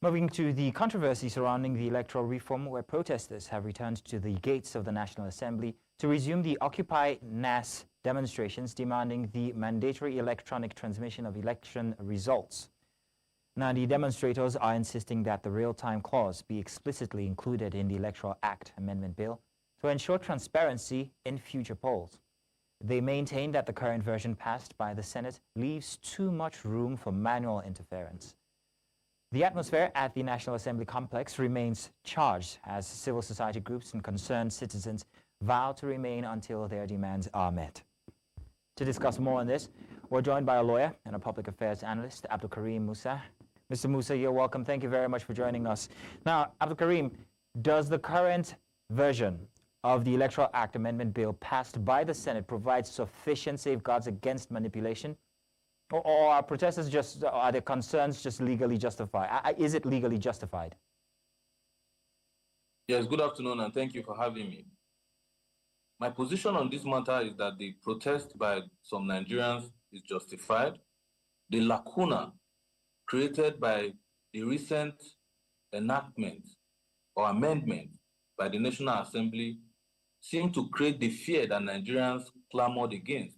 Moving to the controversy surrounding the electoral reform, where protesters have returned to the gates of the National Assembly to resume the Occupy NASS demonstrations demanding the mandatory electronic transmission of election results. Now, the demonstrators are insisting that the real-time clause be explicitly included in the Electoral Act Amendment Bill to ensure transparency in future polls. They maintain that the current version passed by the Senate leaves too much room for manual interference. The atmosphere at the National Assembly complex remains charged as civil society groups and concerned citizens vow to remain until their demands are met. To discuss more on this, we're joined by a lawyer and a public affairs analyst, AbdulKareem Musa. Mr. Musa, you're welcome. Thank you very much for joining us. Now, AbdulKareem, does the current version of the Electoral Act Amendment Bill passed by the Senate provide sufficient safeguards against manipulation? Or are protesters are their concerns just legally justified? Is it legally justified? Yes, good afternoon, and thank you for having me. My position on this matter is that the protest by some Nigerians is justified. The lacuna created by the recent enactment or amendment by the National Assembly seem to create the fear that Nigerians clamored against.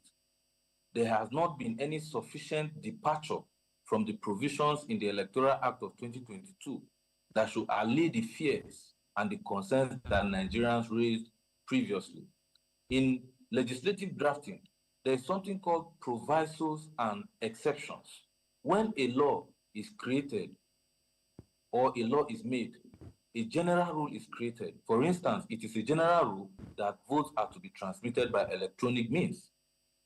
There has not been any sufficient departure from the provisions in the Electoral Act of 2022 that should allay the fears and the concerns that Nigerians raised previously. In legislative drafting, there is something called provisos and exceptions. When a law is created or a law is made, a general rule is created. For instance, it is a general rule that votes are to be transmitted by electronic means.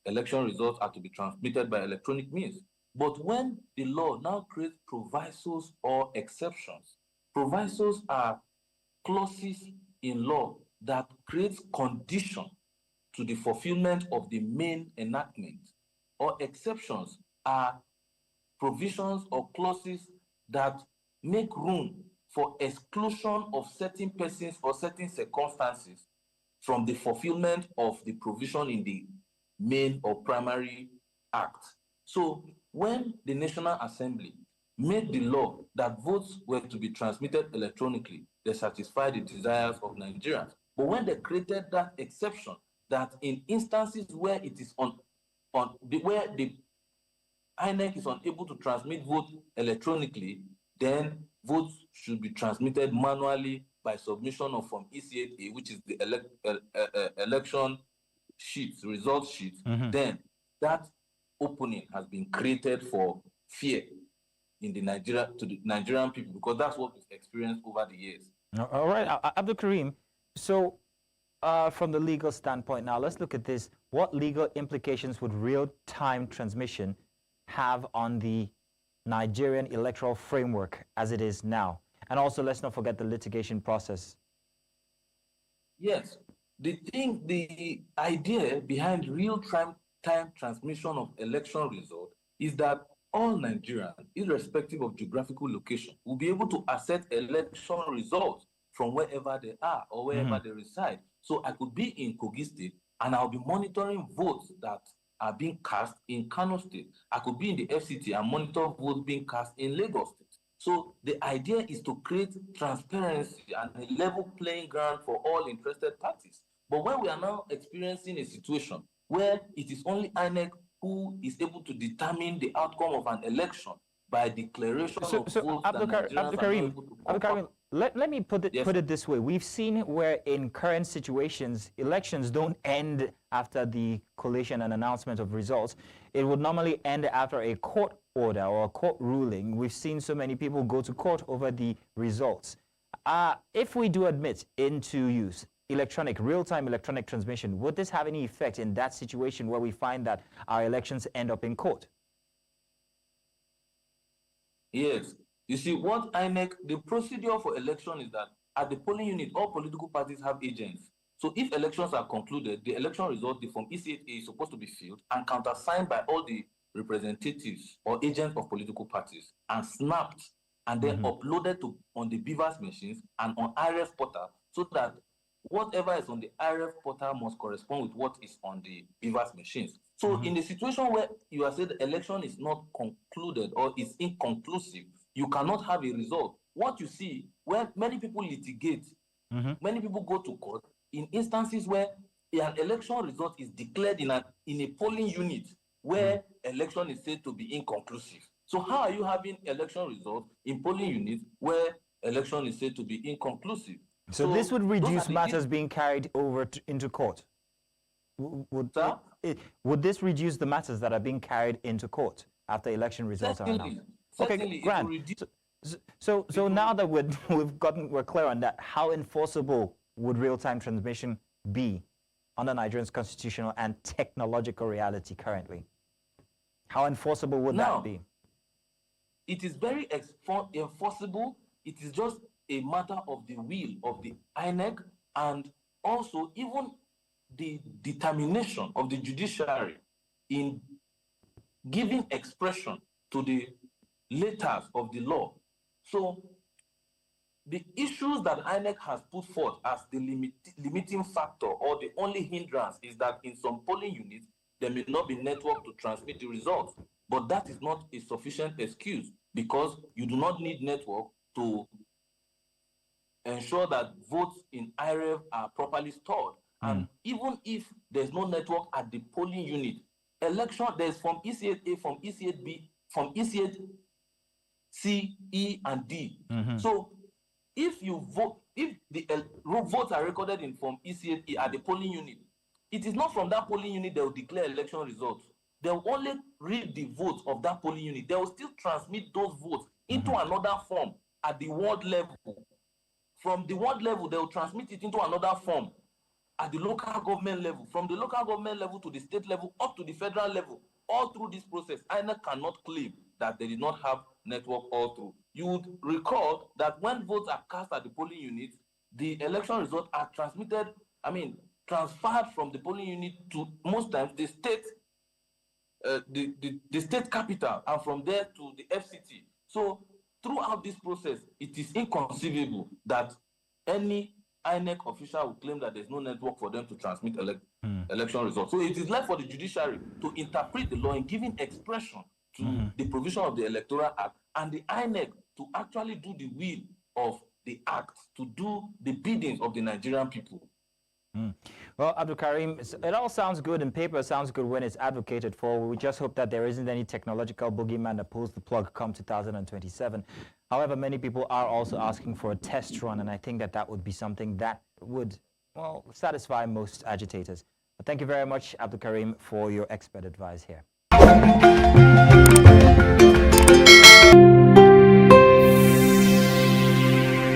Election results are to be transmitted by electronic means. But when the law now creates provisos or exceptions, provisos are clauses in law that creates condition to the fulfillment of the main enactment, or exceptions are provisions or clauses that make room for exclusion of certain persons or certain circumstances from the fulfillment of the provision in the main or primary act. So when the National Assembly made the law that votes were to be transmitted electronically, they satisfied the desires of Nigerians. But when they created that exception, that in instances where it is where the INEC is unable to transmit votes electronically, then votes should be transmitted manually by submission of Form EC8A, which is the election sheets, results sheets. Then that opening has been created for fear in the Nigerian people, because that's what we've experienced over the years. All right, AbdulKareem. So, from the legal standpoint, now let's look at this. What legal implications would real-time transmission have on the Nigerian electoral framework as it is now? And also, let's not forget the litigation process. Yes. The idea behind real-time transmission of election results is that all Nigerians, irrespective of geographical location, will be able to access election results from wherever they are or wherever they reside. So I could be in Kogi State and I'll be monitoring votes that are being cast in Kano State. I could be in the FCT and monitor votes being cast in Lagos State. So the idea is to create transparency and a level playing ground for all interested parties. But when we are now experiencing a situation where it is only INEC who is able to determine the outcome of an election by declaration of votes, AbdulKareem, let me put it this way. We've seen where in current situations, elections don't end after the collation and announcement of results. It would normally end after a court order or a court ruling. We've seen so many people go to court over the results. If we do admit into use real-time electronic transmission, would this have any effect in that situation where we find that our elections end up in court? Yes. You see, what INEC, the procedure for election is that at the polling unit, all political parties have agents. So if elections are concluded, the election result, the Form EC8A, is supposed to be filled and countersigned by all the representatives or agents of political parties and snapped and then uploaded on the BVAS machines and on IRF portal, so that whatever is on the IRF portal must correspond with what is on the BVAS machines. So in the situation where you are saying the election is not concluded or is inconclusive, you cannot have a result. what you see, where many people litigate, many people go to court in instances where an election result is declared in a polling unit where election is said to be inconclusive. So how are you having election results in polling units where election is said to be inconclusive? So this would reduce matters being carried over into court? Would this reduce the matters that are being carried into court after election results are announced? Okay, grand. So now that we're clear on that, how enforceable would real-time transmission be under Nigeria's constitutional and technological reality currently? How enforceable would that be? It is very enforceable. It is just a matter of the will of the INEC, and also even the determination of the judiciary in giving expression to the letters of the law. So the issues that INEC has put forth as the limiting factor or the only hindrance is that in some polling units, there may not be network to transmit the results. But that is not a sufficient excuse, because you do not need network to ensure that votes in IREV are properly stored. And even if there's no network at the polling unit, there's from EC8A, from EC8B, from EC8C, E, and D. So if you vote, if the votes are recorded in from EC8E at the polling unit, it is not from that polling unit they will declare election results. They will only read the votes of that polling unit. They will still transmit those votes into another form at the ward level. From the ward level, they will transmit it into another form at the local government level. From the local government level to the state level, up to the federal level. All through this process, INEC cannot claim that they did not have network all through. You would recall that when votes are cast at the polling unit, the election results are transferred from the polling unit to, most times, the state, the state capital, and from there to the FCT. So throughout this process, it is inconceivable that any INEC official will claim that there's no network for them to transmit election results. So it is left for the judiciary to interpret the law in giving expression to the provision of the Electoral Act, and the INEC to actually do the will of the act, to do the biddings of the Nigerian people. Well, AbdulKareem, it all sounds good in paper, sounds good when it's advocated for. We just hope that there isn't any technological boogeyman that pulls the plug come 2027. However, many people are also asking for a test run, and I think that would be something that would, well, satisfy most agitators. But thank you very much, AbdulKareem, for your expert advice here.